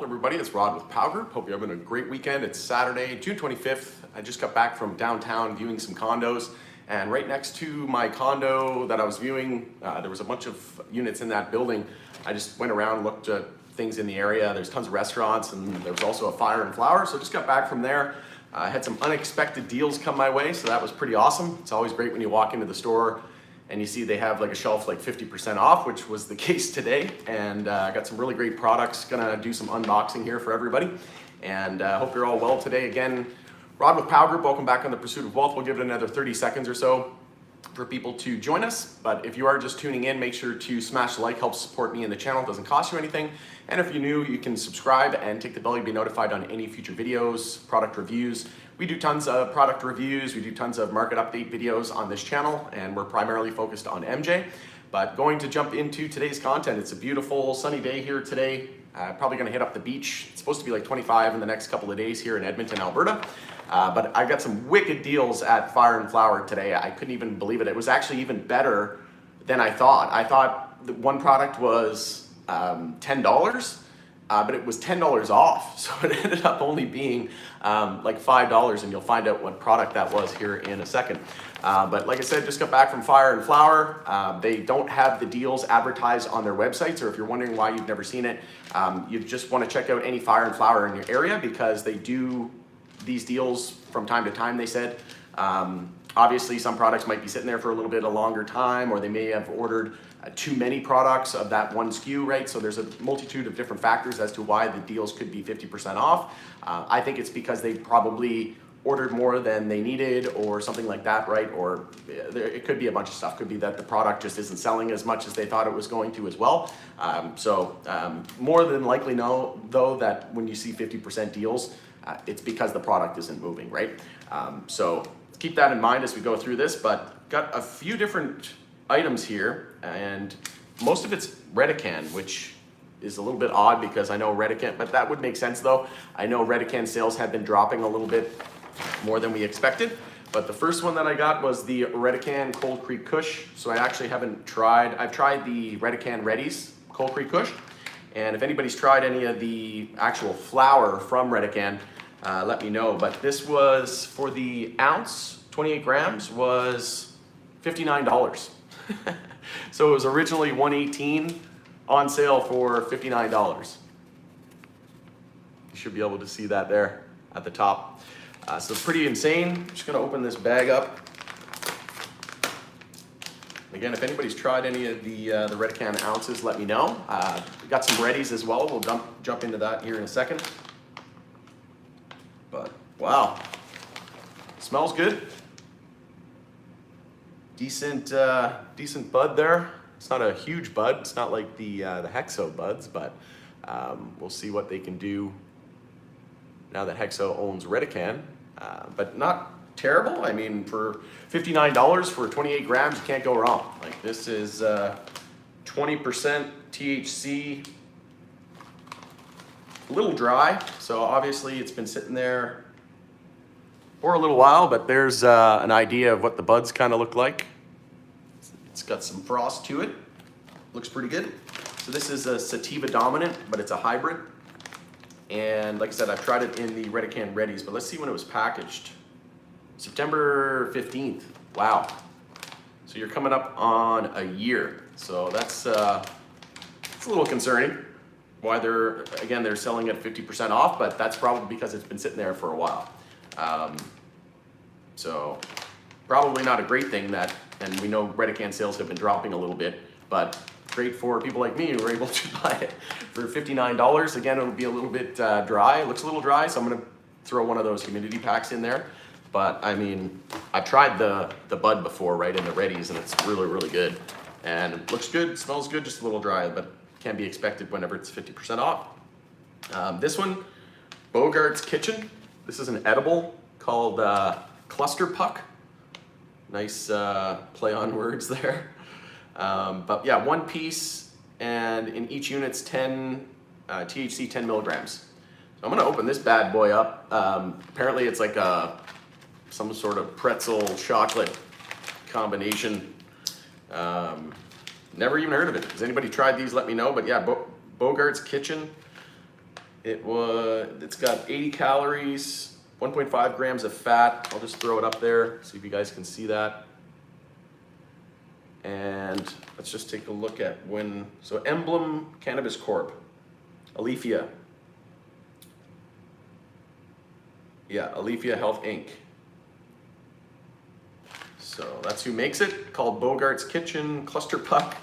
everybody. It's Rod with Pow Group. Hope you're having a great weekend. It's Saturday, June 25th. I just got back from downtown viewing some condos, and right next to my condo that I was viewing, there was a bunch of units in that building. I just went around, looked at things in the area. There's tons of restaurants, and there was also a Fire&Flower. So just got back from there. I had some unexpected deals come my way, so that was pretty awesome. It's always great when you walk into the store and you see they have like a shelf like 50% off, which was the case today. And I got some really great products. Gonna do some unboxing here for everybody. And hope you're all well today. Again, Rod with Pow Group, welcome back on The Pursuit of Wealth. We'll give it another 30 seconds or so for people to join us. But if you are just tuning in, make sure to smash the like, helps support me and the channel. It doesn't cost you anything. And if you're new, you can subscribe and tick the bell to be notified on any future videos, product reviews. We do tons of product reviews, we do tons of market update videos on this channel, and we're primarily focused on MJ. But going to jump into today's content. It's a beautiful sunny day here today. Probably gonna hit up the beach. It's supposed to be like 25 in the next couple of days here in Edmonton, Alberta. But I got some wicked deals at Fire&Flower today. I couldn't even believe it. It was actually even better than I thought. I thought the one product was $10. But it was $10 off, so it ended up only being like $5, and you'll find out what product that was here in a second. But like I said, just got back from Fire&Flower. They don't have the deals advertised on their websites, or if you're wondering why you've never seen it, you just want to check out any Fire&Flower in your area, because they do these deals from time to time, they said. Obviously, some products might be sitting there for a little bit a longer time, or they may have ordered too many products of that one SKU, right? So there's a multitude of different factors as to why the deals could be 50% off. I think it's because they probably ordered more than they needed or something like that, right? Or it could be a bunch of stuff. Could be that the product just isn't selling as much as they thought it was going to as well. More than likely know, though, that when you see 50% deals, it's because the product isn't moving, right? So keep that in mind as we go through this, but got a few different items here, and most of it's Redecan, which is a little bit odd because I know Redecan, but that would make sense though. I know Redecan sales have been dropping a little bit more than we expected, but the first one that I got was the Redecan Creek Kush. So I actually haven't tried, I've tried the Redecan Redees Creek Kush, and if anybody's tried any of the actual flower from Redecan, let me know. But this was, for the ounce, 28 grams, was $59. So it was originally $118, on sale for $59. You should be able to see that there at the top. So pretty insane. I'm just gonna open this bag up. Again, if anybody's tried any of the Redecan ounces, let me know. We got some Reddies as well. We'll jump into that here in a second. But wow, smells good. Decent bud there. It's not a huge bud. It's not like the Hexo buds, but we'll see what they can do now that Hexo owns Redecan. But not terrible. I mean, for $59 for 28 grams, you can't go wrong. Like, this is 20% THC. A little dry, so obviously it's been sitting there for a little while, but there's an idea of what the buds kind of look like. It's got some frost to it. Looks pretty good. So this is a sativa dominant, but it's a hybrid. And like I said, I've tried it in the Redecan Redees, but let's see when it was packaged. September 15th. Wow. So you're coming up on a year. So that's it's a little concerning. Why they're selling it 50% off, but that's probably because it's been sitting there for a while. So probably not a great thing that, and we know Redecan sales have been dropping a little bit, but great for people like me who are able to buy it for $59. Again, it'll be a little bit dry. It looks a little dry, so I'm gonna throw one of those humidity packs in there. But I mean, I've tried the bud before, right, in the Reddies, and it's really, really good. And it looks good, smells good, just a little dry, but can be expected whenever it's 50% off. This one, Bogart's Kitchen. This is an edible called Cluster Puck. Nice play on words there. But yeah, one piece, and in each unit's 10 THC 10 milligrams. So I'm gonna open this bad boy up. Apparently it's like some sort of pretzel chocolate combination. Never even heard of it. Has anybody tried these? Let me know. But yeah, Bogart's Kitchen. It's got 80 calories, 1.5 grams of fat. I'll just throw it up there, see if you guys can see that. And let's just take a look at so Emblem Cannabis Corp, Aleafia. Yeah, Aleafia Health Inc. So that's who makes it, called Bogart's Kitchen, Cluster Puck,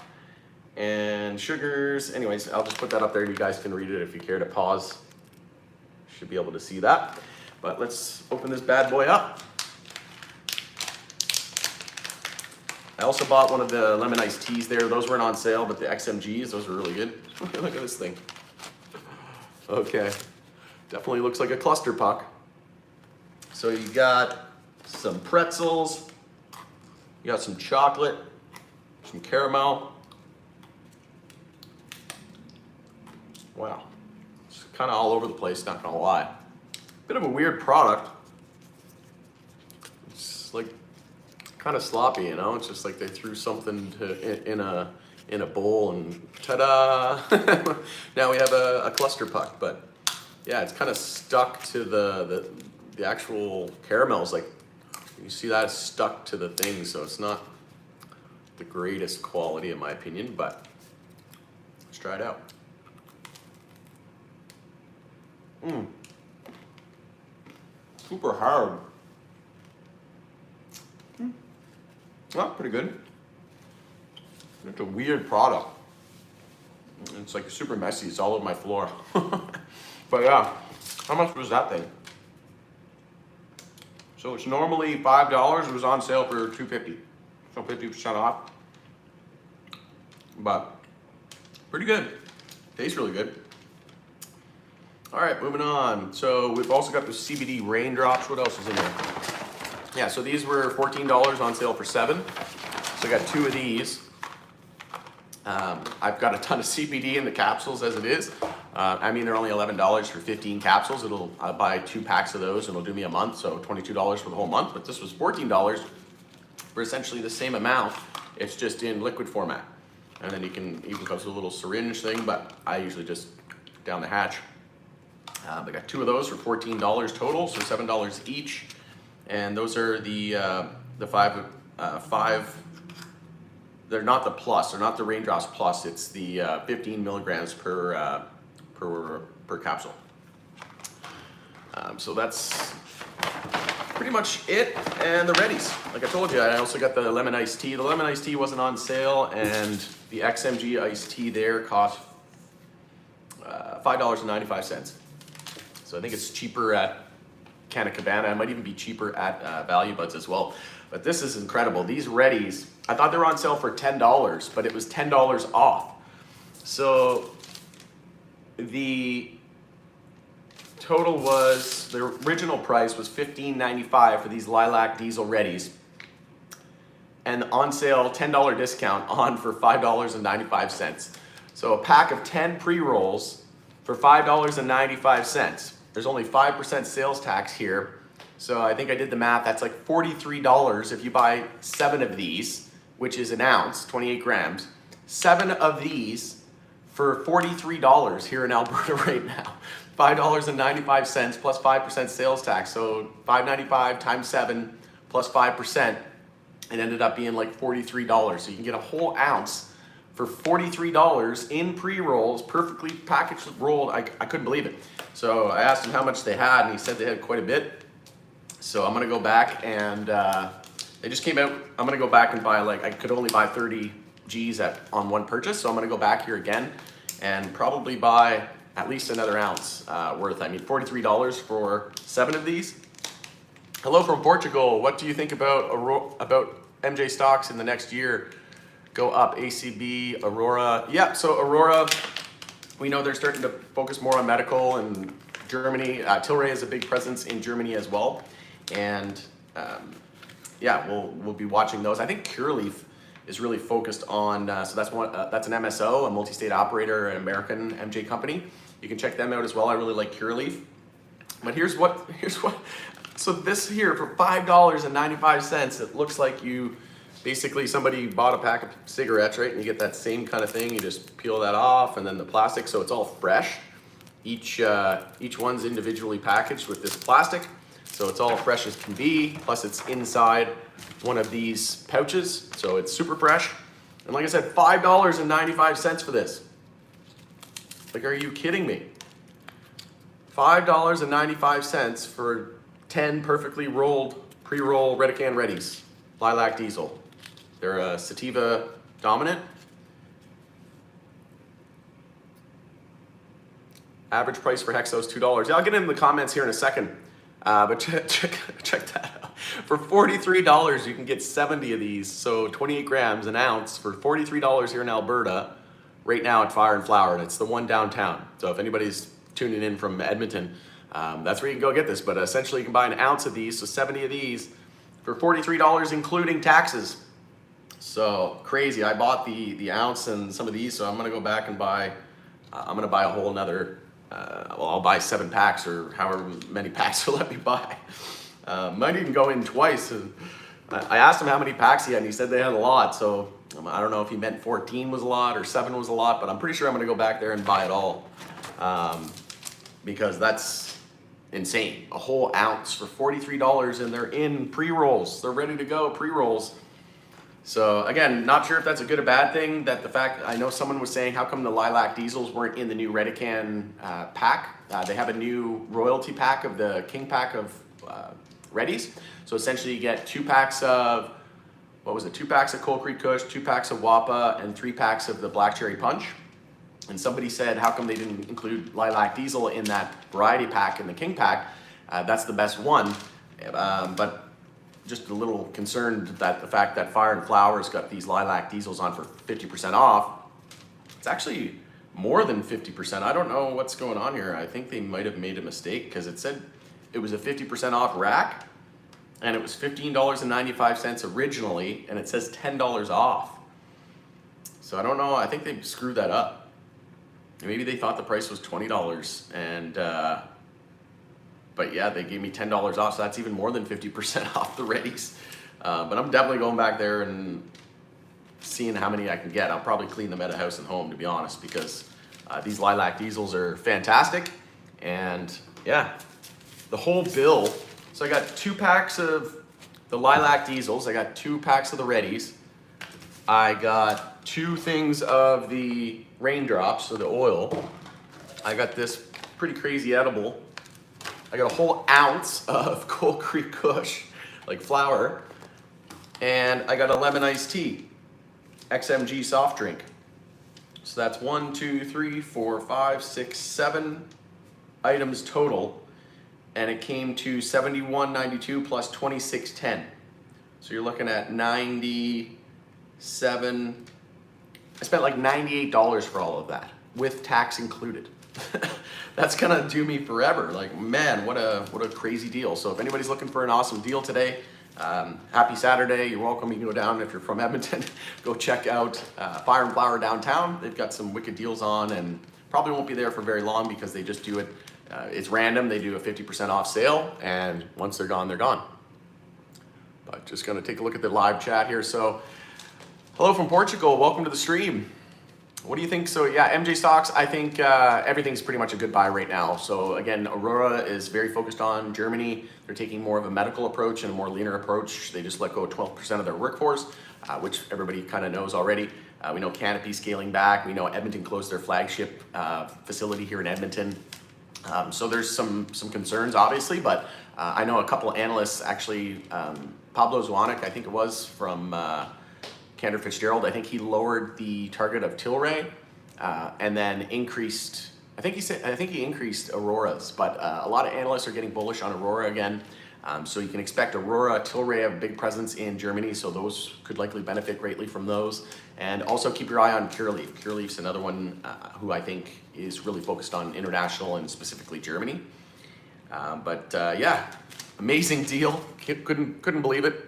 and sugars. Anyways, I'll just put that up there and you guys can read it if you care to pause. Should be able to see that. But let's open this bad boy up. I also bought one of the lemon iced teas there. Those weren't on sale, but the XMGs, those were really good. Look at this thing. Okay, definitely looks like a cluster puck. So you got some pretzels, you got some chocolate, some caramel. Wow, it's kind of all over the place, not gonna lie. Bit of a weird product. It's like kind of sloppy, you know? It's just like they threw something in a bowl and ta-da! Now we have a cluster puck, but yeah, it's kind of stuck to the actual caramels. Like you see that it's stuck to the thing, so it's not the greatest quality in my opinion, but let's try it out. Super hard. Well, pretty good. It's a weird product. It's like super messy. It's all over my floor. But yeah, how much was that thing? So it's normally $5. It was on sale for $2.50. So 50% off. But pretty good. Tastes really good. All right, moving on. So we've also got the CBD raindrops. What else is in there? Yeah, so these were $14 on sale for 7. So I got 2 of these. I've got a ton of CBD in the capsules as it is. I mean, they're only $11 for 15 capsules. I'll buy 2 packs of those and it'll do me a month, so $22 for the whole month. But this was $14 for essentially the same amount. It's just in liquid format. And then you can even comes with a little syringe thing, but I usually just down the hatch. I got 2 of those for $14 total, so $7 each. And those are the 5. They're not the plus. They're not the raindrops plus. It's the 15 milligrams per capsule. So that's pretty much it. And the Reddies, like I told you, I also got the lemon iced tea. The lemon iced tea wasn't on sale, and the XMG iced tea there cost $5.95. So I think it's cheaper at Canna Cabana. It might even be cheaper at Value Buds as well. But this is incredible. These Reddies, I thought they were on sale for $10, but it was $10 off. So the total was, the original price was $15.95 for these Lilac Diesel Reddies. And on sale, $10 discount on for $5.95. So a pack of 10 pre-rolls for $5.95. There's only 5% sales tax here. So I think I did the math. That's like $43 if you buy 7 of these, which is an ounce, 28 grams. 7 of these for $43 here in Alberta right now. $5.95 plus 5% sales tax. So $5.95 times 7 plus 5%. It ended up being like $43. So you can get a whole ounce for $43 in pre-rolls, perfectly packaged, rolled. I couldn't believe it. So I asked him how much they had, and he said they had quite a bit. So I'm gonna go back and they just came out. I'm gonna go back and buy, like, I could only buy 30 G's on one purchase. So I'm gonna go back here again and probably buy at least another ounce worth. I mean, $43 for 7 of these. Hello from Portugal. What do you think about MJ stocks in the next year? Go up, ACB, Aurora. Yeah, so Aurora, we know they're starting to focus more on medical, and Germany. Tilray has a big presence in Germany as well. And yeah, we'll be watching those. I think Cureleaf is really focused on, so that's an MSO, a multi-state operator, an American MJ company. You can check them out as well. I really like Cureleaf. But here's what, so this here for $5.95, it looks like you, basically somebody bought a pack of cigarettes, right? And you get that same kind of thing. You just peel that off and then the plastic, so it's all fresh. Each one's individually packaged with this plastic, so it's all fresh as can be. Plus, it's inside one of these pouches, so it's super fresh. And like I said, $5.95 for this. Like, are you kidding me? $5.95 for 10 perfectly rolled, pre-roll Redecan Redees, Lilac Diesel. They're a sativa dominant. Average price for Hexo is $2. Yeah, I'll get into the comments here in a second, but check that out. For $43, you can get 70 of these, so 28 grams an ounce for $43 here in Alberta, right now at Fire&Flower, and it's the one downtown. So if anybody's tuning in from Edmonton, that's where you can go get this. But essentially, you can buy an ounce of these, so 70 of these, for $43, including taxes. So crazy. I bought the ounce and some of these, so I'm gonna go back and buy. I'm gonna buy a whole another. Well, I'll buy 7 packs or however many packs they'll let me buy. Might even go in twice. I asked him how many packs he had, and he said they had a lot. So I don't know if he meant 14 was a lot or 7 was a lot, but I'm pretty sure I'm gonna go back there and buy it all, because that's insane. A whole ounce for $43, and they're in pre-rolls. They're ready to go, pre-rolls. So again, not sure if that's a good or bad thing. That the fact, I know someone was saying, how come the Lilac Diesels weren't in the new Redecan pack? They have a new royalty pack of the King pack of Reddies. So essentially, you get 2 packs of, what was it? 2 packs of Creek Kush, 2 packs of Wappa, and 3 packs of the Black Cherry Punch. And somebody said, how come they didn't include Lilac Diesel in that variety pack in the King pack? That's the best one, but just a little concerned that the fact that Fire&Flower's got these Lilac Diesels on for 50% off. It's actually more than 50%. I don't know what's going on here. I think they might have made a mistake, because it said it was a 50% off rack, and it was $15.95 originally, and it says $10 off. So I don't know. I think they screwed that up. Maybe they thought the price was $20, and but yeah, they gave me $10 off, so that's even more than 50% off the Reddies. But I'm definitely going back there and seeing how many I can get. I'll probably clean them at a house and home, to be honest, because these Lilac Diesels are fantastic. And yeah, the whole bill. So I got 2 packs of the Lilac Diesels. I got 2 packs of the Reddies. I got 2 things of the raindrops, so the oil. I got this pretty crazy edible. I got a whole ounce of Creek Kush, like flower, and I got a lemon iced tea, XMG soft drink. So that's 1, 2, 3, 4, 5, 6, 7 items total, and it came to $71.92 plus $26.10. So you're looking at $97. I spent like $98 for all of that, with tax included. That's gonna do me forever. Like, man, what a crazy deal. So if anybody's looking for an awesome deal today, happy Saturday. You're welcome. You can go down if you're from Edmonton. Go check out Fire&Flower downtown. They've got some wicked deals on, and probably won't be there for very long, because they just do it. It's random. They do a 50% off sale, and once they're gone, they're gone. But just gonna take a look at the live chat here. So, hello from Portugal. Welcome to the stream. What do you think? So yeah, MJ stocks, I think everything's pretty much a good buy right now. So again, Aurora is very focused on Germany. They're taking more of a medical approach and a more leaner approach. They just let go of 12% of their workforce, which everybody kind of knows already. We know Cannabis scaling back. We know Edmonton closed their flagship facility here in Edmonton. So there's some concerns, obviously, but I know a couple analysts actually, Pablo Zuanic, I think it was, from Cantor Fitzgerald, I think he lowered the target of Tilray, and then increased, I think he increased Aurora's, but a lot of analysts are getting bullish on Aurora again. So you can expect Aurora, Tilray have a big presence in Germany, so those could likely benefit greatly from those. And also keep your eye on Curaleaf. Curaleaf's another one who I think is really focused on international and specifically Germany. Yeah, amazing deal. Couldn't believe it.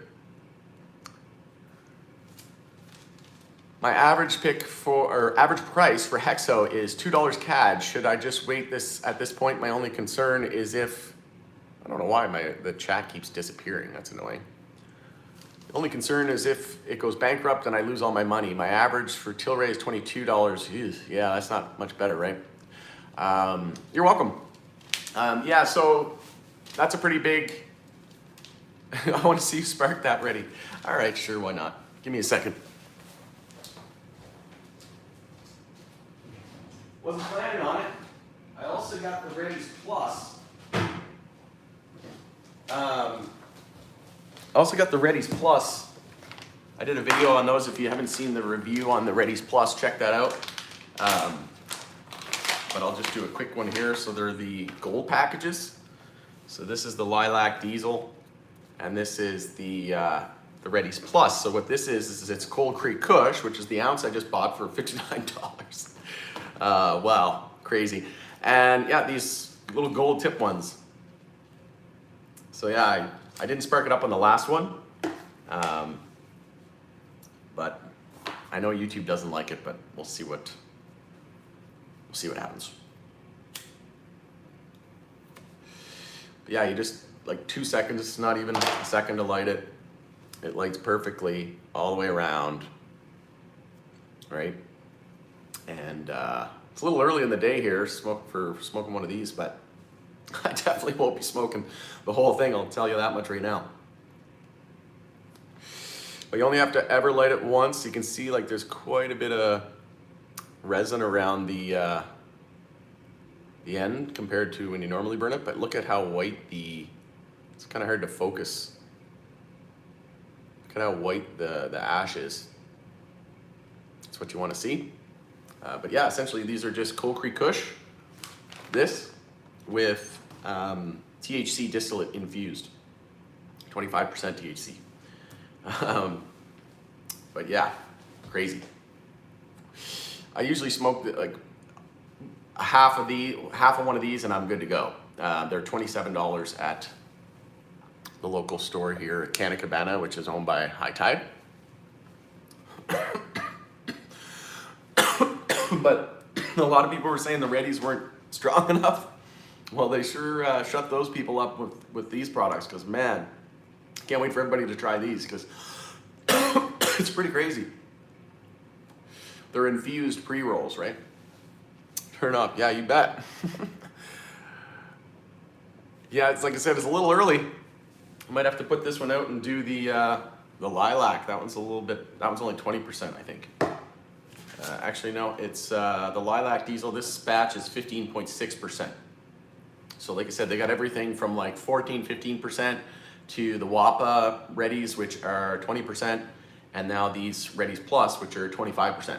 My average average price for Hexo is $2 CAD. Should I just wait this at this point? My only concern is if, I don't know why the chat keeps disappearing. That's annoying. The only concern is if it goes bankrupt and I lose all my money. My average for Tilray is $22. Ew, yeah, that's not much better, right? You're welcome. Yeah, so that's a pretty big, I want to see you spark that ready. All right, sure, why not? Give me a second. Wasn't planning on it. I also got the Reddies Plus. I also got the Reddies Plus. I did a video on those. If you haven't seen the review on the Reddies Plus, check that out. But I'll just do a quick one here. So they're the gold packages. So this is the Lilac Diesel, and this is the Reddies Plus. So what this is it's Cold Creek Kush, which is the ounce I just bought for $59. Wow, crazy. And yeah, these little gold tip ones. So yeah, I didn't spark it up on the last one, but I know YouTube doesn't like it, but we'll see what happens. But yeah, you just like 2 seconds, it's not even a second to light it. It lights perfectly all the way around, right? And it's a little early in the day here for smoking one of these, but I definitely won't be smoking the whole thing, I'll tell you that much right now. But you only have to ever light it once. You can see like there's quite a bit of resin around the end compared to when you normally burn it, but look at how white it's kind of hard to focus. Look at how white the ash is. That's what you want to see. But yeah, essentially these are just Cold Creek Kush, this with THC distillate infused, 25% THC. But yeah, crazy. I usually smoke like half of one of these and I'm good to go. They're $27 at the local store here at Cannabis, which is owned by High Tide. But a lot of people were saying the Reddies weren't strong enough. Well, they sure shut those people up with these products, because man, can't wait for everybody to try these, because it's pretty crazy. They're infused pre-rolls, right? Turn up, yeah, you bet. Yeah, it's like I said, it's a little early. I might have to put this one out and do the lilac. That one's only 20%, I think. Actually, no, it's the Lilac Diesel. This batch is 15.6%. So like I said, they got everything from like 14, 15% to the Wappa Reddies, which are 20%, and now these Reddies Plus, which are 25%.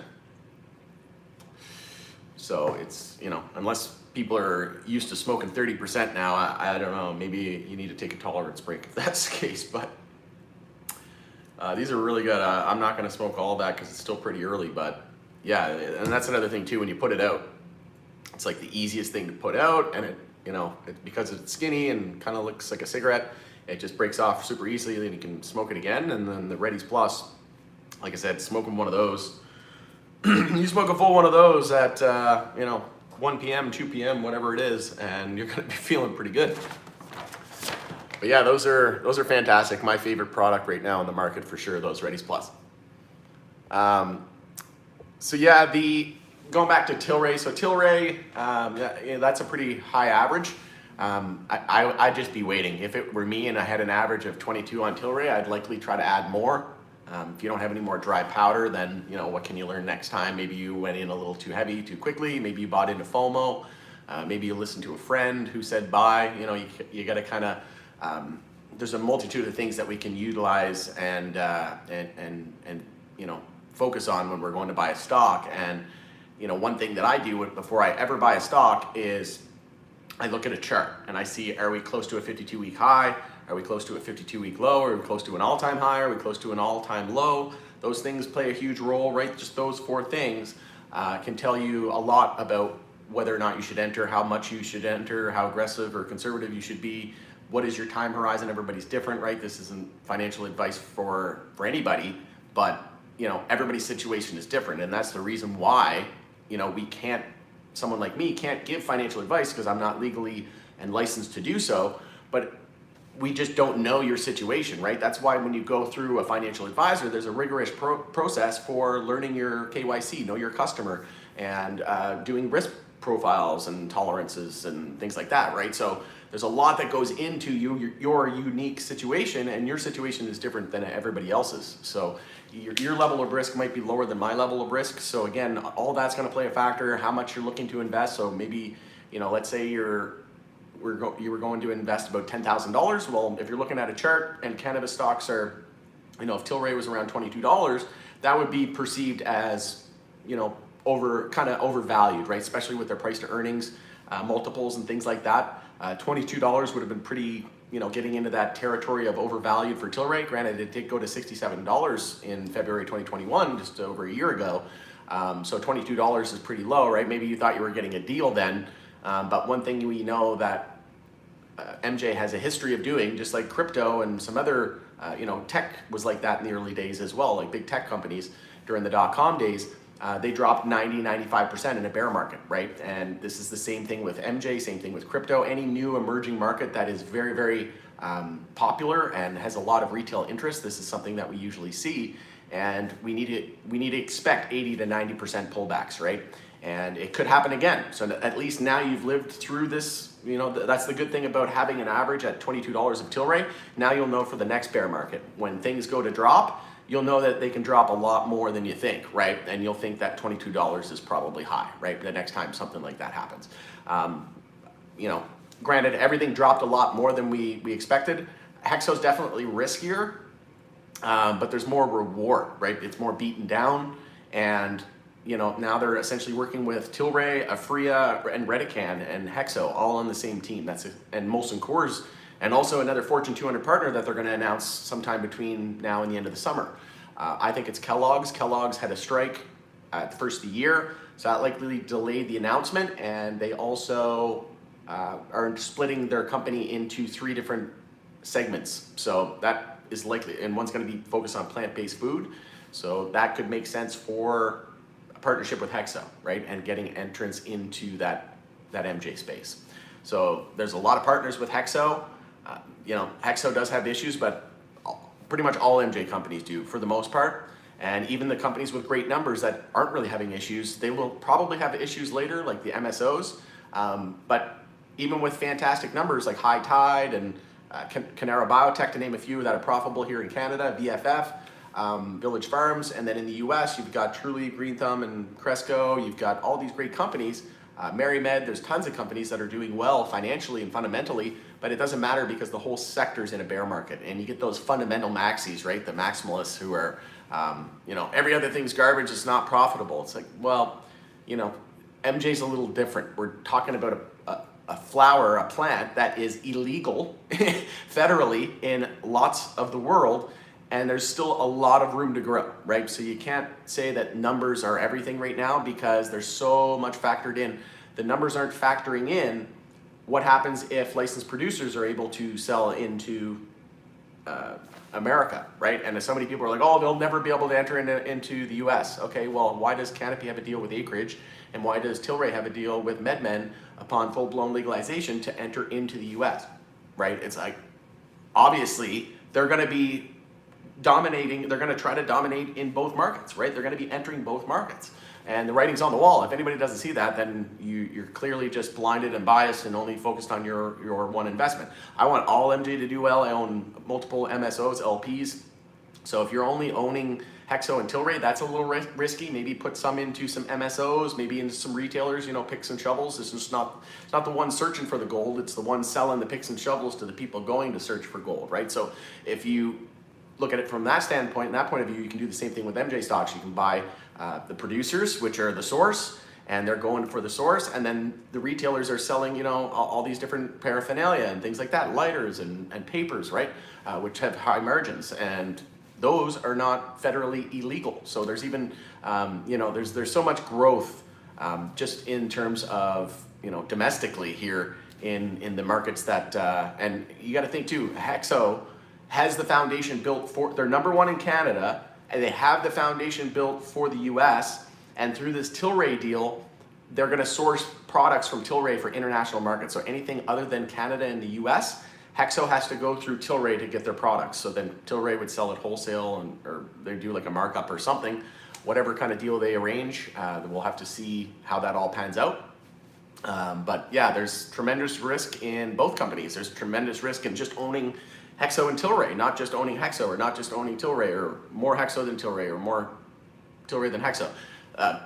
So it's, you know, unless people are used to smoking 30% now, I don't know, maybe you need to take a tolerance break if that's the case, but these are really good. I'm not gonna smoke all of that because it's still pretty early, but yeah, and that's another thing too, when you put it out, it's like the easiest thing to put out, and because it's skinny and kind of looks like a cigarette, it just breaks off super easily, and you can smoke it again. And then the Reddies Plus, like I said, smoking one of those, you smoke a full one of those at 1 p.m., 2 p.m., whatever it is, and you're gonna be feeling pretty good. But yeah, those are fantastic. My favorite product right now in the market for sure, those Reddies Plus. So yeah, going back to Tilray. So Tilray, that's a pretty high average. I'd just be waiting. If it were me and I had an average of 22 on Tilray, I'd likely try to add more. If you don't have any more dry powder, then what can you learn next time? Maybe you went in a little too heavy, too quickly. Maybe you bought into FOMO. Maybe you listened to a friend who said buy. You got to kind of. There's a multitude of things that we can utilize and focus on when we're going to buy a stock. And one thing that I do before I ever buy a stock is I look at a chart and I see, are we close to a 52-week high? Are we close to a 52-week low? Are we close to an all-time high? Are we close to an all-time low? Those things play a huge role, right? Just those four things can tell you a lot about whether or not you should enter, how much you should enter, how aggressive or conservative you should be. What is your time horizon? Everybody's different, right? This isn't financial advice for anybody, but everybody's situation is different, and that's the reason why someone like me can't give financial advice, because I'm not legally and licensed to do so. But we just don't know your situation, right? That's why when you go through a financial advisor, there's a rigorous process for learning your KYC, know your customer, and doing risk profiles and tolerances and things like that, right? So there's a lot that goes into your unique situation, and your situation is different than everybody else's. So your level of risk might be lower than my level of risk. So again, all that's going to play a factor, how much you're looking to invest. So maybe, let's say you were going to invest about $10,000. Well, if you're looking at a chart and cannabis stocks are, if Tilray was around $22, that would be perceived as, overvalued, right? Especially with their price to earnings multiples and things like that. $22 would have been pretty, getting into that territory of overvalued for Tilray. Granted, it did go to $67 in February 2021, just over a year ago. So $22 is pretty low, right? Maybe you thought you were getting a deal then. But one thing we know that MJ has a history of doing, just like crypto and some other, tech was like that in the early days as well, like big tech companies during the dot-com days. They dropped 95% in a bear market, right? And this is the same thing with MJ, same thing with crypto. Any new emerging market that is very, very popular and has a lot of retail interest, this is something that we usually see. And we need to expect 80 to 90% pullbacks, right? And it could happen again. So at least now you've lived through this. That's the good thing about having an average at $22 of Tilray. Now you'll know for the next bear market, when things go to drop, you'll know that they can drop a lot more than you think, right? And you'll think that $22 is probably high, right? The next time something like that happens. Granted, everything dropped a lot more than we expected. Hexo's definitely riskier, but there's more reward, right? It's more beaten down, and now they're essentially working with Tilray, Aphria, and Redecan and Hexo all on the same team. And Molson Coors, and also another Fortune 200 partner that they're going to announce sometime between now and the end of the summer. I think it's Kellogg's. Kellogg's had a strike at the first of the year, so that likely delayed the announcement. And they also are splitting their company into 3 different segments. So that is likely, and one's going to be focused on plant-based food. So that could make sense for a partnership with Hexo, right? And getting entrance into that MJ space. So there's a lot of partners with Hexo. Hexo does have issues, but pretty much all MJ companies do for the most part. And even the companies with great numbers that aren't really having issues, they will probably have issues later, like the MSOs. But even with fantastic numbers like High Tide and Cannara Biotech, to name a few that are profitable here in Canada, VFF, Village Farms, and then in the US, you've got Truly, Green Thumb, and Cresco. You've got all these great companies. MaryMed, there's tons of companies that are doing well financially and fundamentally, but it doesn't matter because the whole sector's in a bear market, and you get those fundamental maxis, right? The maximalists who are, every other thing's garbage, it's not profitable. It's like, well, MJ's a little different. We're talking about a flower, a plant that is illegal federally in lots of the world, and there's still a lot of room to grow, right? So you can't say that numbers are everything right now because there's so much factored in. The numbers aren't factoring in what happens if licensed producers are able to sell into America, right? And if so many people are like, oh, they'll never be able to enter into the US. Okay, well, why does Canopy have a deal with Acreage? And why does Tilray have a deal with MedMen upon full-blown legalization to enter into the US, right? It's like, obviously, they're gonna be dominating, they're gonna try to dominate in both markets, right? They're gonna be entering both markets. And the writing's on the wall. If anybody doesn't see that, then you're clearly just blinded and biased and only focused on your one investment. I want all MJ to do well. I own multiple MSOs, LPs. So if you're only owning Hexo and Tilray, that's a little risky. Maybe put some into some MSOs, maybe into some retailers, picks and shovels. This is not the one searching for the gold. It's the one selling the picks and shovels to the people going to search for gold, right? So if you look at it from that standpoint, and that point of view, you can do the same thing with MJ stocks. You can buy the producers, which are the source, and they're going for the source, and then the retailers are selling, all these different paraphernalia and things like that, lighters and papers, right, which have high margins, and those are not federally illegal. So there's even, there's so much growth just in terms of, domestically here in the markets that, and you got to think too, Hexo has the foundation built for, they're number one in Canada, and they have the foundation built for the US, and through this Tilray deal, they're gonna source products from Tilray for international markets. So anything other than Canada and the US, Hexo has to go through Tilray to get their products. So then Tilray would sell it wholesale, or they do like a markup or something, whatever kind of deal they arrange. We'll have to see how that all pans out. But yeah, there's tremendous risk in both companies. There's tremendous risk in just owning Hexo and Tilray, not just owning Hexo, or not just owning Tilray, or more Hexo than Tilray, or more Tilray than Hexo.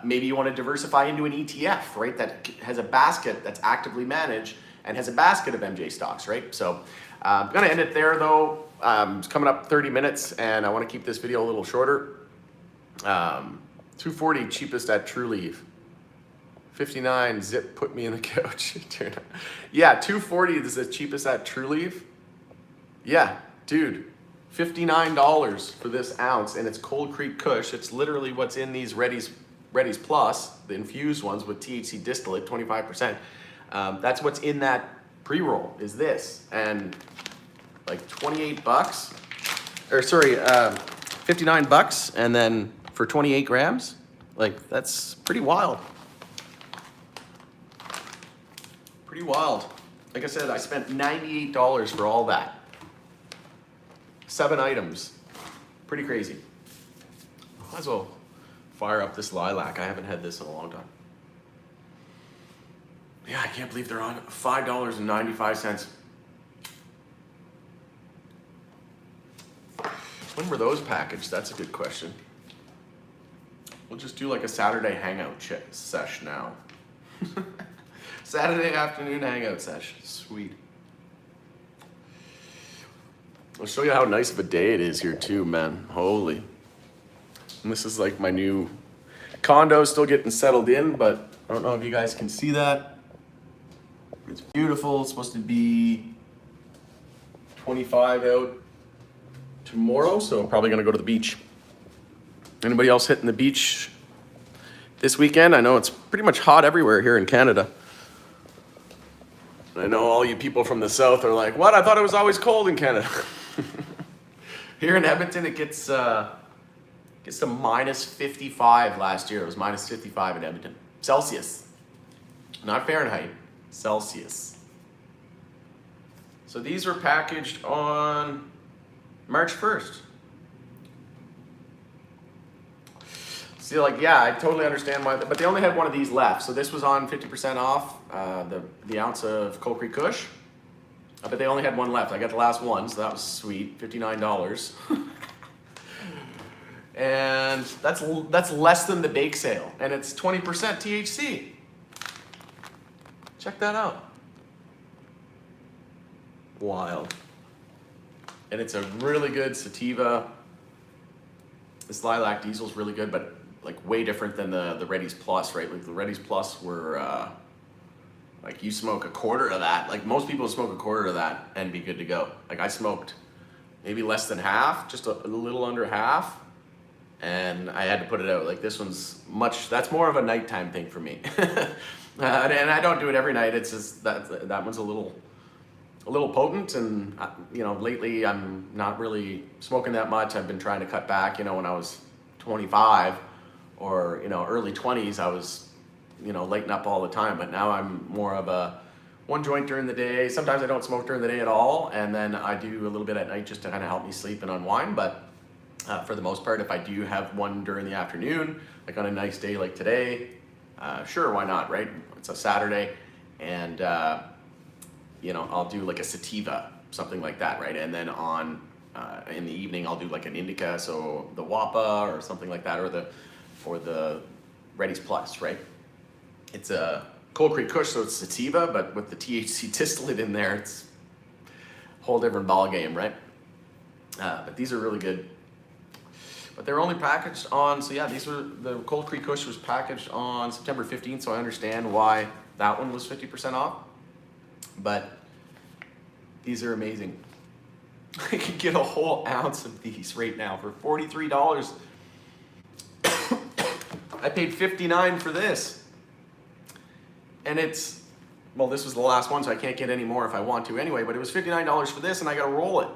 Maybe you want to diversify into an ETF, right? That has a basket that's actively managed and has a basket of MJ stocks, right? So I'm going to end it there though. It's coming up 30 minutes and I want to keep this video a little shorter. 240 cheapest at Trulieve. 59 zip put me in the couch. Yeah, 240 is the cheapest at Trulieve. Yeah, dude, $59 for this ounce, and it's Cold Creek Kush. It's literally what's in these Reddies Plus, the infused ones with THC distillate, 25%. That's what's in that pre-roll, is this, and like 28 bucks, or sorry, 59 bucks, and then for 28 grams, like that's pretty wild. Pretty wild. Like I said, I spent $98 for all that. 7 items. Pretty crazy. Might as well fire up this lilac. I haven't had this in a long time. Yeah, I can't believe they're on $5.95. When were those packaged? That's a good question. We'll just do like a Saturday hangout sesh now. Saturday afternoon hangout sesh. Sweet. I'll show you how nice of a day it is here too, man. Holy. And this is like my new condo, still getting settled in, but I don't know if you guys can see that. It's beautiful. It's supposed to be 25 out tomorrow, so I'm probably gonna go to the beach. Anybody else hitting the beach this weekend? I know it's pretty much hot everywhere here in Canada. I know all you people from the south are like, what? I thought it was always cold in Canada. Here in Edmonton, it gets to minus 55 last year. It was minus 55 in Edmonton. Celsius. Not Fahrenheit. Celsius. So these were packaged on March 1st. So like, yeah, I totally understand why, but they only had one of these left. So this was on 50% off, the ounce of Cold Creek Kush, but they only had one left. I got the last one, so that was sweet, $59. And that's less than the bake sale, and it's 20% THC. Check that out. Wild. And it's a really good sativa. This lilac diesel is really good, but like way different than the Reddies Plus, right? Like the Reddies Plus were like you smoke a quarter of that. Like most people smoke a quarter of that and be good to go. Like I smoked maybe less than half, just a little under half, and I had to put it out. Like this one's that's more of a nighttime thing for me. And I don't do it every night. It's just that one's a little potent, and you know, lately I'm not really smoking that much. I've been trying to cut back. You know, when I was 25 or, you know, early 20s, I was, you know, lighting up all the time, but now I'm more of a one joint during the day. Sometimes I don't smoke during the day at all, and then I do a little bit at night just to kind of help me sleep and unwind. But for the most part, if I do have one during the afternoon, like on a nice day like today, sure, why not, right? It's a Saturday, and you know, I'll do like a sativa, something like that, right? And then on in the evening, I'll do like an indica, so the Wappa or something like that, or the Reddies Plus, right? It's a Cold Creek Kush, so it's sativa, but with the THC distillate in there, it's a whole different ball game, right? But these are really good. But they're only packaged on, so yeah, the Cold Creek Kush was packaged on September 15th, so I understand why that one was 50% off. But these are amazing. I can get a whole ounce of these right now for $43. I paid $59 for this. And it's, well, this was the last one, so I can't get any more if I want to anyway, but it was $59 for this, and I gotta roll it.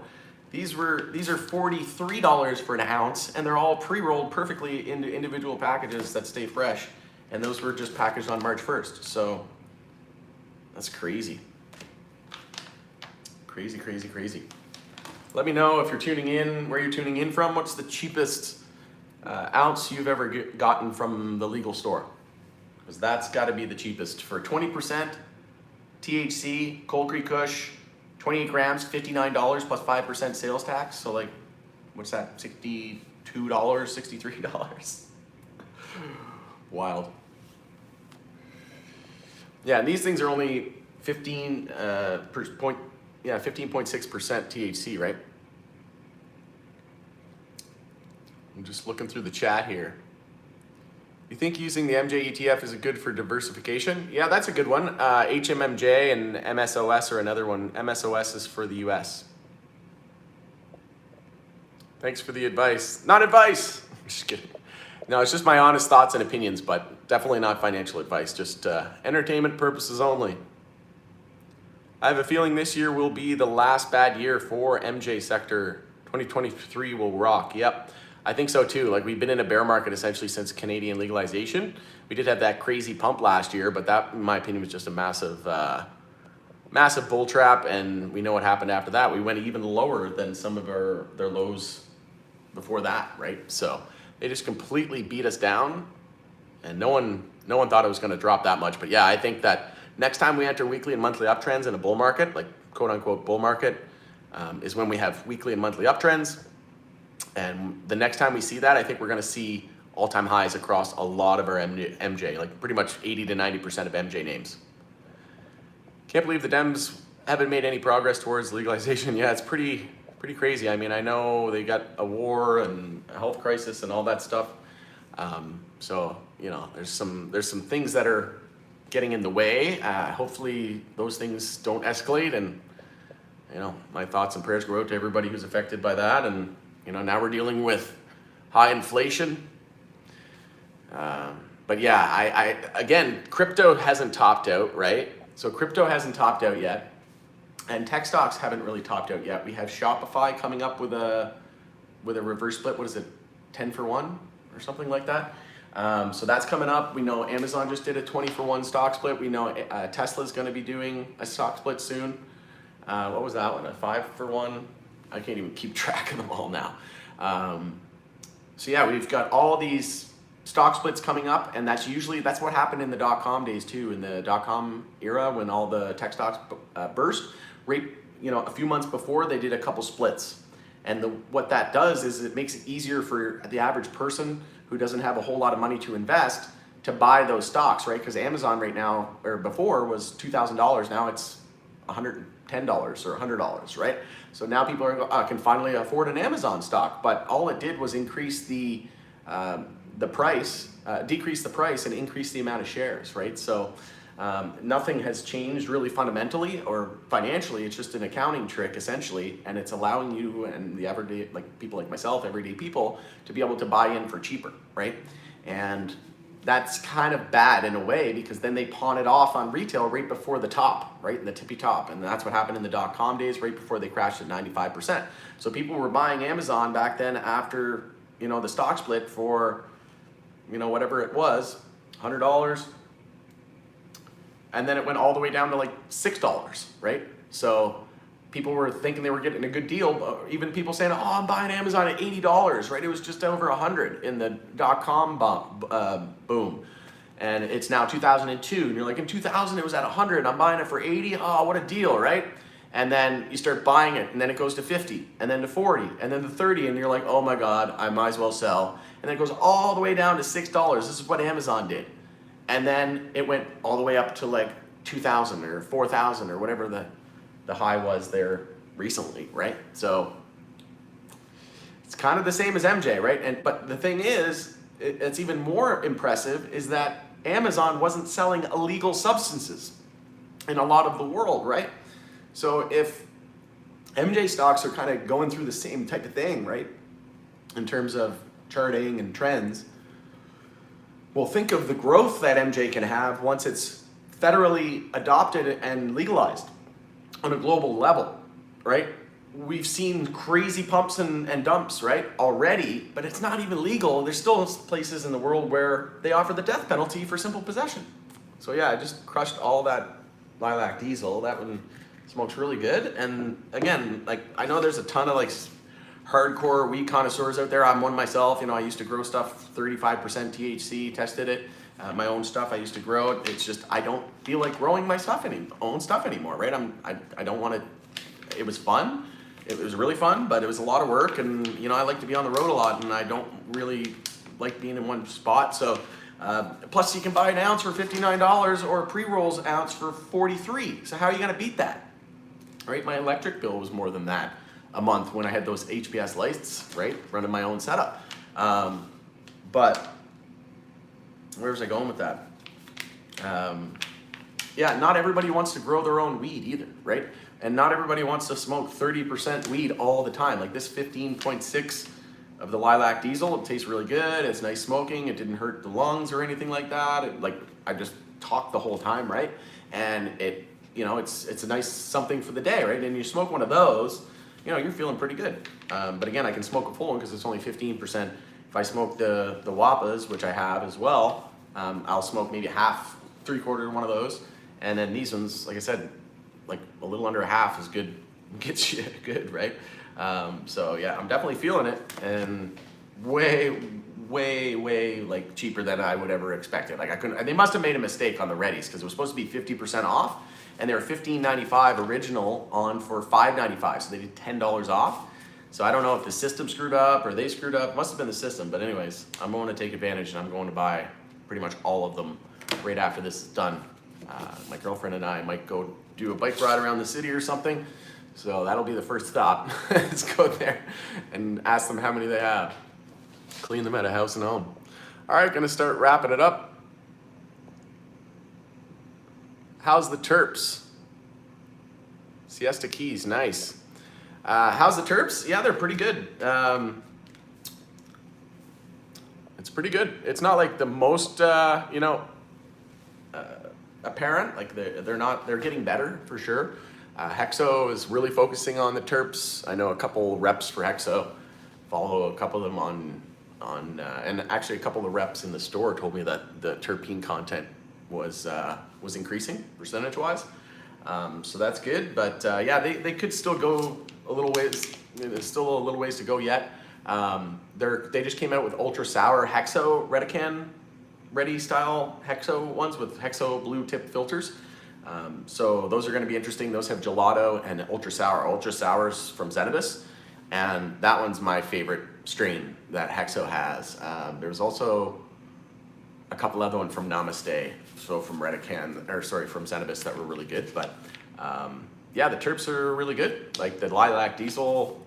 These are $43 for an ounce, and they're all pre-rolled perfectly into individual packages that stay fresh. And those were just packaged on March 1st, so that's crazy. Crazy, crazy, crazy. Let me know if you're tuning in, where you're tuning in from. What's the cheapest ounce you've ever gotten from the legal store? because that's got to be the cheapest. For 20% THC, Cold Creek Kush, 28 grams, $59 plus 5% sales tax. So like, what's that, $62, $63? Wild. Yeah, and these things are only 15.6% THC, right? I'm just looking through the chat here. You think using the MJ ETF is good for diversification? Yeah, that's a good one. HMMJ and MSOS are another one. MSOS is for the US. Thanks for the advice. Not advice. Just kidding. No, it's just my honest thoughts and opinions, but definitely not financial advice. Just entertainment purposes only. I have a feeling this year will be the last bad year for MJ sector. 2023 will rock. Yep. I think so too. Like, we've been in a bear market essentially since Canadian legalization. We did have that crazy pump last year, but that, in my opinion, was just a massive bull trap. And we know what happened after that. We went even lower than some of their lows before that, right? So they just completely beat us down, and no one thought it was going to drop that much. But yeah, I think that next time we enter weekly and monthly uptrends in a bull market, like quote unquote bull market, is when we have weekly and monthly uptrends. And the next time we see that, I think we're going to see all-time highs across a lot of our MJ, like pretty much 80 to 90% of MJ names. Can't believe the Dems haven't made any progress towards legalization. Yeah, it's pretty crazy. I mean, I know they got a war and a health crisis and all that stuff. So, you know, there's some things that are getting in the way. Hopefully those things don't escalate, and, you know, my thoughts and prayers go out to everybody who's affected by that. And, you know, now we're dealing with high inflation. But yeah, again, crypto hasn't topped out, right? So crypto hasn't topped out yet, and tech stocks haven't really topped out yet. We have Shopify coming up with a reverse split. What is it, 10-for-1 or something like that? So that's coming up. We know Amazon just did a 20-for-1 stock split. We know Tesla's going to be doing a stock split soon. What was that one? A 5-for-1? I can't even keep track of them all now. So yeah, we've got all these stock splits coming up, and that's what happened in the dot-com days too, in the dot-com era when all the tech stocks burst. Right, you know, a few months before, they did a couple splits. And what that does is it makes it easier for the average person who doesn't have a whole lot of money to invest to buy those stocks, right? Because Amazon right now, or before, was $2,000. Now it's $110 or $100, right? So now people can finally afford an Amazon stock. But all it did was increase the price, decrease the price, and increase the amount of shares, right? So nothing has changed really fundamentally or financially. It's just an accounting trick essentially, and it's allowing you and the everyday, like people like myself, everyday people, to be able to buy in for cheaper, right? And that's kind of bad in a way, because then they pawn it off on retail right before the top, right, in the tippy top. And that's what happened in the dot-com days, right before they crashed at 95%. So people were buying Amazon back then after, you know, the stock split for, you know, whatever it was, $100. And then it went all the way down to like $6, right? So people were thinking they were getting a good deal. Even people saying, oh, I'm buying Amazon at $80, right? It was just over 100 in the dot-com boom. And it's now 2002. And you're like, in 2000, it was at 100. I'm buying it for 80. Oh, what a deal, right? And then you start buying it, and then it goes to 50, and then to 40, and then to 30, and you're like, oh my God, I might as well sell. And then it goes all the way down to $6. This is what Amazon did. And then it went all the way up to like 2,000 or 4,000 or whatever the high was there recently, right? So it's kind of the same as MJ, right? But the thing is, it's even more impressive is that Amazon wasn't selling illegal substances in a lot of the world, right? So if MJ stocks are kind of going through the same type of thing, right, in terms of charting and trends, well, think of the growth that MJ can have once it's federally adopted and legalized on a global level, right? We've seen crazy pumps and dumps, right, already, but it's not even legal. There's still places in the world where they offer the death penalty for simple possession. So yeah, I just crushed all that lilac diesel. That one smokes really good. And again, like, I know there's a ton of like hardcore weed connoisseurs out there. I'm one myself. You know, I used to grow stuff 35% THC, tested it. my own stuff. I used to grow it. It's just I don't feel like growing my stuff own stuff anymore, right? I don't want to. It was fun. It was really fun, but it was a lot of work, and you know I like to be on the road a lot, and I don't really like being in one spot. So plus you can buy an ounce for $59 or a pre-rolls ounce for $43. So how are you going to beat that? Right? My electric bill was more than that a month when I had those HPS lights, right? Running my own setup. But where was I going with that? Yeah, not everybody wants to grow their own weed either, right? And not everybody wants to smoke 30% weed all the time. Like this 15.6 of the Lilac Diesel, it tastes really good. It's nice smoking. It didn't hurt the lungs or anything like that. I just talked the whole time, right? And it, you know, it's a nice something for the day, right? And you smoke one of those, you know, you're feeling pretty good. But again, I can smoke a full one because it's only 15%. If I smoke the Wapas, which I have as well, I'll smoke maybe half, 3/4 one of those. And then these ones, like I said, like a little under a half is good, gets you good, right? So yeah, I'm definitely feeling it, and way like cheaper than I would ever expect it. Like I couldn't, they must have made a mistake on the Reddies because it was supposed to be 50% off, and they were $15.95 original on for $5.95, so they did $10 off. So I don't know if the system screwed up or they screwed up. Must have been the system, but anyways, I'm going to take advantage, and I'm going to buy pretty much all of them right after this is done. My girlfriend and I might go do a bike ride around the city or something. So that'll be the first stop. Let's go there and ask them how many they have. Clean them at a house and home. All right, gonna start wrapping it up. How's the terps? Siesta Keys, nice. How's the terps? Yeah, they're pretty good. It's pretty good. It's not like the most, you know, apparent. Like they're getting better for sure. Hexo is really focusing on the terps. I know a couple reps for Hexo. Follow a couple of them on and actually a couple of reps in the store told me that the terpene content was increasing percentage-wise. So that's good. But yeah, they could still go a little ways. There's still a little ways to go yet. They just came out with ultra sour Hexo Redecan Redees style Hexo ones with Hexo blue tip filters. So those are going to be interesting. Those have gelato and ultra sour. Ultra sours from Cannabis, and that one's my favorite strain that Hexo has. There's also a couple other ones from Namaste, so from from Cannabis that were really good. But yeah, the terps are really good. Like the Lilac Diesel,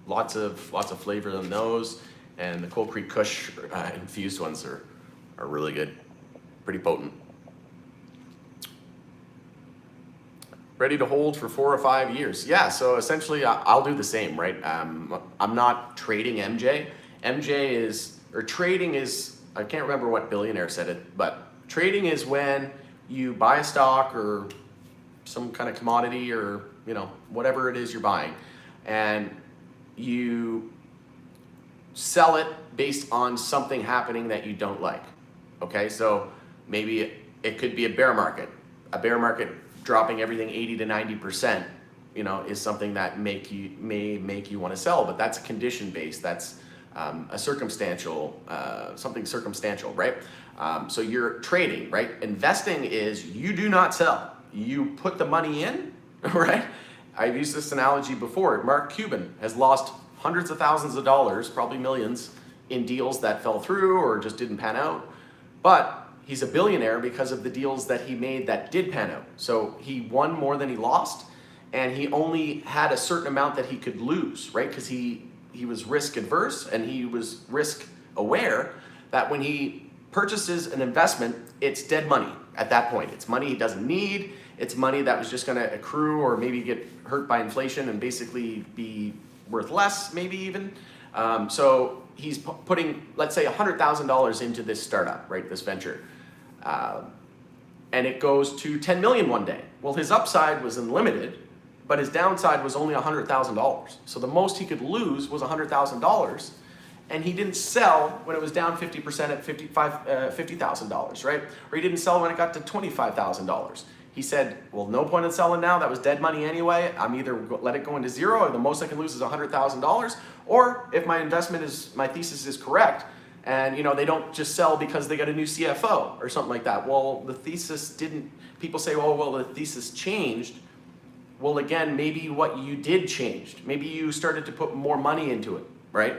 lots of flavor in those, and the Creek Kush infused ones are really good, pretty potent. Ready to hold for 4 or 5 years. Yeah, so essentially I'll do the same, right? I'm not trading MJ. Trading is, I can't remember what billionaire said it, but trading is when you buy a stock or some kind of commodity or, you know, whatever it is you're buying, and you sell it based on something happening that you don't like. Okay, so maybe it could be a bear market. A bear market dropping everything 80 to 90%, you know, is something that may make you want to sell, but that's condition based. That's a circumstantial, something circumstantial, right? So you're trading, right? Investing is you do not sell. You put the money in, right? I've used this analogy before. Mark Cuban has lost hundreds of thousands of dollars, probably millions, in deals that fell through or just didn't pan out. But he's a billionaire because of the deals that he made that did pan out. So he won more than he lost, and he only had a certain amount that he could lose, right? Because he was risk adverse and he was risk aware that when he purchases an investment, it's dead money at that point. It's money he doesn't need. It's money that was just going to accrue or maybe get hurt by inflation and basically be worth less, maybe even. So he's putting, let's say, $100,000 into this startup, right? This venture. And it goes to 10 million one day. Well, his upside was unlimited, but his downside was only $100,000. So the most he could lose was $100,000, and he didn't sell when it was down 50% at $50,000, right? Or he didn't sell when it got to $25,000. He said, well, no point in selling now. That was dead money anyway. I'm either let it go into zero, or the most I can lose is $100,000. Or if my thesis is correct, and they don't just sell because they got a new CFO or something like that. Well, the thesis didn't. People say, oh, well, the thesis changed. Well, again, maybe what you did changed. Maybe you started to put more money into it, right?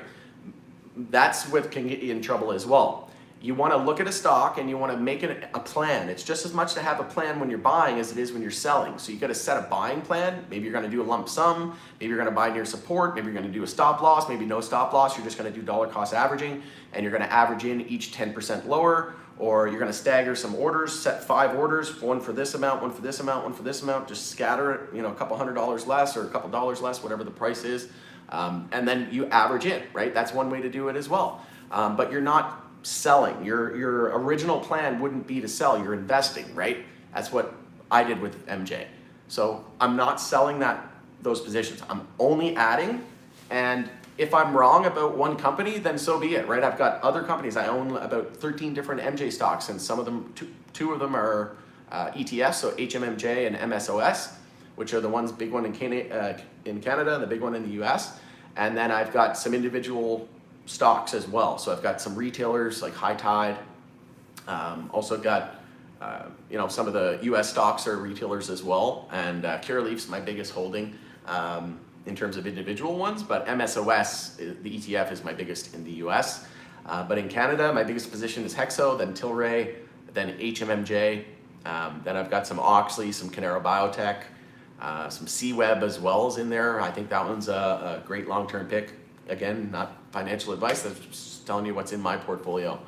That's what can get you in trouble as well. You want to look at a stock and you want to make it a plan. It's just as much to have a plan when you're buying as it is when you're selling. So you got to set a buying plan. Maybe you're going to do a lump sum. Maybe you're going to buy near support. Maybe you're going to do a stop loss. Maybe no stop loss. You're just going to do dollar cost averaging, and you're going to average in each 10% lower, or you're going to stagger some orders, set 5 orders, one for this amount, one for this amount, one for this amount, just scatter it, a couple $100 less or a couple dollars less, whatever the price is. And then you average in, right? That's one way to do it as well. But you're not selling. Your original plan wouldn't be to sell. You're investing, right? That's what I did with MJ. So I'm not selling those positions. I'm only adding, and if I'm wrong about one company, then so be it, right? I've got other companies. I own about 13 different MJ stocks, and some of them, two of them are ETFs, so HMMJ and MSOS, which are the ones, big one in Canada and the big one in the US. And then I've got some individual stocks as well. So I've got some retailers like High Tide. Also got, some of the US stocks are retailers as well. And Curaleaf's my biggest holding in terms of individual ones, but MSOS, the ETF, is my biggest in the US. But in Canada, my biggest position is Hexo, then Tilray, then HMMJ. Then I've got some Oxley, some Canara Biotech, some C-Web as well is in there. I think that one's a great long-term pick. Again, not financial advice, that's just telling you what's in my portfolio.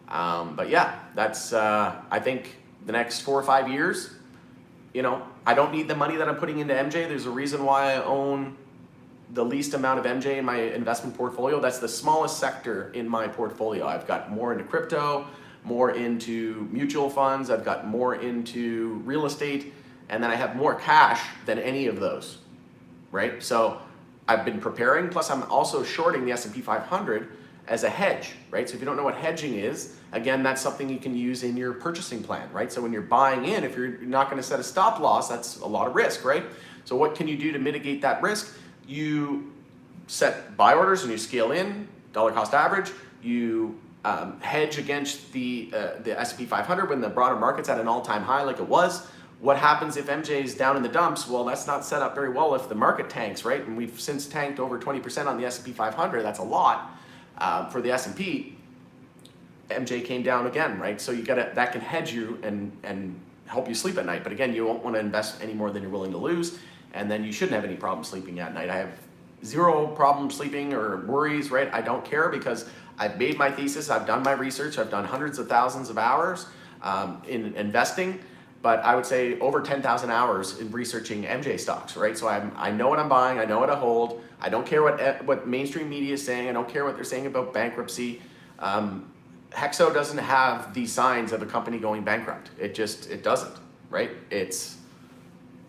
But yeah, that's, I think the next 4 or 5 years, I don't need the money that I'm putting into MJ. There's a reason why I own the least amount of MJ in my investment portfolio. That's the smallest sector in my portfolio. I've got more into crypto, more into mutual funds, I've got more into real estate, and then I have more cash than any of those, right? So I've been preparing, plus I'm also shorting the S&P 500 as a hedge, right? So if you don't know what hedging is, again, that's something you can use in your purchasing plan, right? So when you're buying in, if you're not gonna set a stop loss, that's a lot of risk, right? So what can you do to mitigate that risk? You set buy orders and you scale in, dollar cost average, you hedge against the S&P 500 when the broader market's at an all-time high like it was. What happens if MJ is down in the dumps? Well, that's not set up very well if the market tanks, right? And we've since tanked over 20% on the S&P 500. That's a lot for the S&P. MJ came down again, right? So that can hedge you and help you sleep at night. But again, you won't want to invest any more than you're willing to lose, and then you shouldn't have any problem sleeping at night. I have zero problem sleeping or worries, right? I don't care because I've made my thesis, I've done my research, I've done hundreds of thousands of hours in investing. But I would say over 10,000 hours in researching MJ stocks, right? So I know what I'm buying, I know what to hold. I don't care what mainstream media is saying. I don't care what they're saying about bankruptcy. Hexo doesn't have the signs of a company going bankrupt. It doesn't, right? It's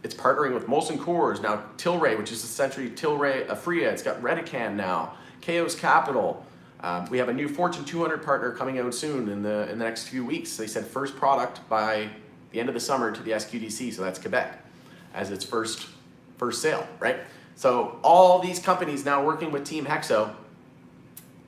partnering with Molson Coors, now Tilray, which is essentially Tilray Afria. It's got Redecan now, Chaos Capital. We have a new Fortune 200 partner coming out soon in the next few weeks. They said first product by the end of the summer to the SQDC, so that's Quebec, as its first sale, right? So all these companies now working with Team Hexo,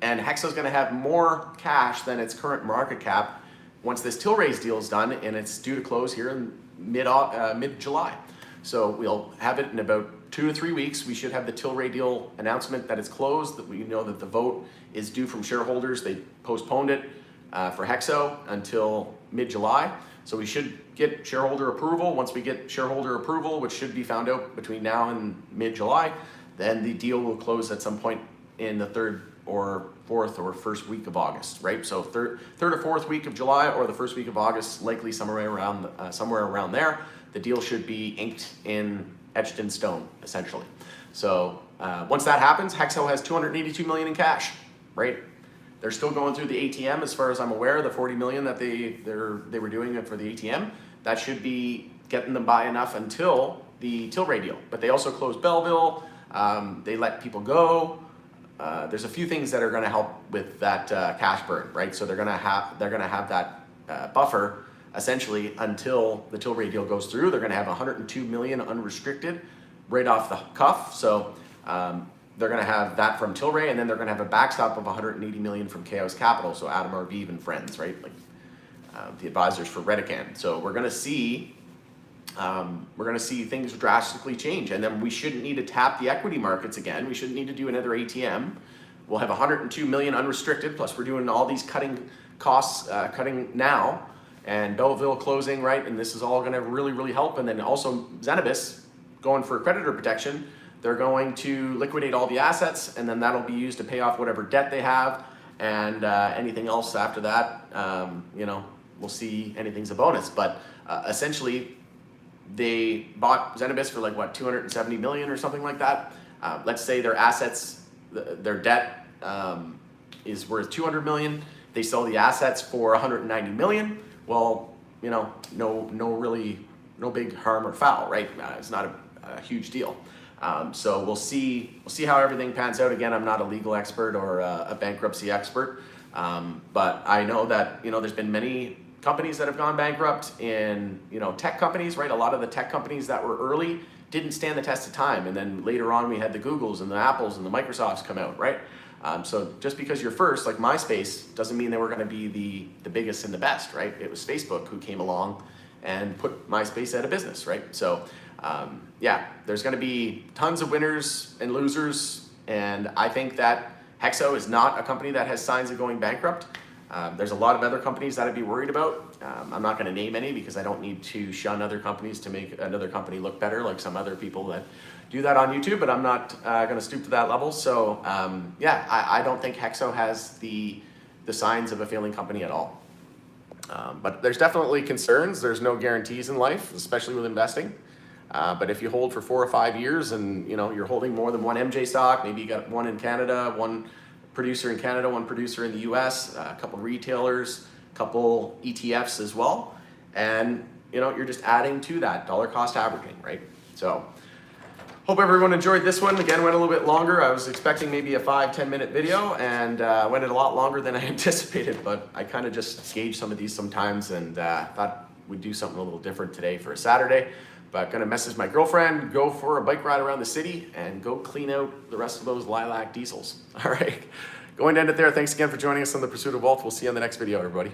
and Hexo's gonna have more cash than its current market cap once this Tilray's deal is done, and it's due to close here in mid-July. So we'll have it in about 2 to 3 weeks. We should have the Tilray deal announcement that it's closed, that we know that the vote is due from shareholders. They postponed it for Hexo until mid-July. So we should get shareholder approval. Once we get shareholder approval, which should be found out between now and mid-July, then the deal will close at some point in the 3rd or 4th or 1st week of August, right? So third or 4th week of July or the 1st week of August, likely somewhere around there. The deal should be inked etched in stone, essentially. So once that happens, Hexo has $282 million in cash, right? They're still going through the ATM, as far as I'm aware, the 40 million that they were doing it for the ATM. That should be getting them by enough until the Tilray deal. But they also closed Belleville. They let people go. There's a few things that are going to help with that cash burn, right? So they're going to have that buffer essentially until the Tilray deal goes through. They're going to have 102 million unrestricted right off the cuff. So they're going to have that from Tilray, and then they're going to have a backstop of 180 million from Chaos Capital, so Adam Arviv and friends, right? Like the advisors for Redecan. So we're going to see things drastically change, and then we shouldn't need to tap the equity markets again. We shouldn't need to do another ATM. We'll have 102 million unrestricted, plus we're doing all these cutting now, and Belleville closing, right? And this is all going to really, really help. And then also Cannabis going for creditor protection. They're going to liquidate all the assets, and then that'll be used to pay off whatever debt they have, and anything else after that, we'll see. Anything's a bonus. But essentially, they bought Cannabis for like what, 270 million or something like that. Let's say their assets, their debt is worth 200 million. They sell the assets for 190 million. Well, no big harm or foul, right? It's not a huge deal. So we'll see how everything pans out. Again, I'm not a legal expert or a bankruptcy expert, but I know that there's been many companies that have gone bankrupt in tech companies, right? A lot of the tech companies that were early didn't stand the test of time, and then later on we had the Googles and the Apples and the Microsofts come out, right? So just because you're first, like MySpace, doesn't mean they were going to be the biggest and the best, right? It was Facebook who came along and put MySpace out of business, right? So yeah, there's going to be tons of winners and losers, and I think that Hexo is not a company that has signs of going bankrupt. There's a lot of other companies that I'd be worried about. I'm not going to name any because I don't need to shun other companies to make another company look better, like some other people that do that on YouTube, but I'm not going to stoop to that level. So yeah, I don't think Hexo has the signs of a failing company at all. But there's definitely concerns. There's no guarantees in life, especially with investing. But if you hold for 4 or 5 years and you're holding more than one MJ stock, maybe you got one in Canada, one producer in Canada, one producer in the US, a couple retailers, a couple ETFs as well, and you're just adding to that dollar cost averaging, right? So hope everyone enjoyed this one. Again, went a little bit longer. I was expecting maybe a 5-10 minute video, and went a lot longer than I anticipated, but I kind of just gauge some of these sometimes, and thought we'd do something a little different today for a Saturday. But gonna message my girlfriend, go for a bike ride around the city, and go clean out the rest of those lilac diesels. All right, going to end it there. Thanks again for joining us on The Pursuit of Wealth. We'll see you on the next video, everybody.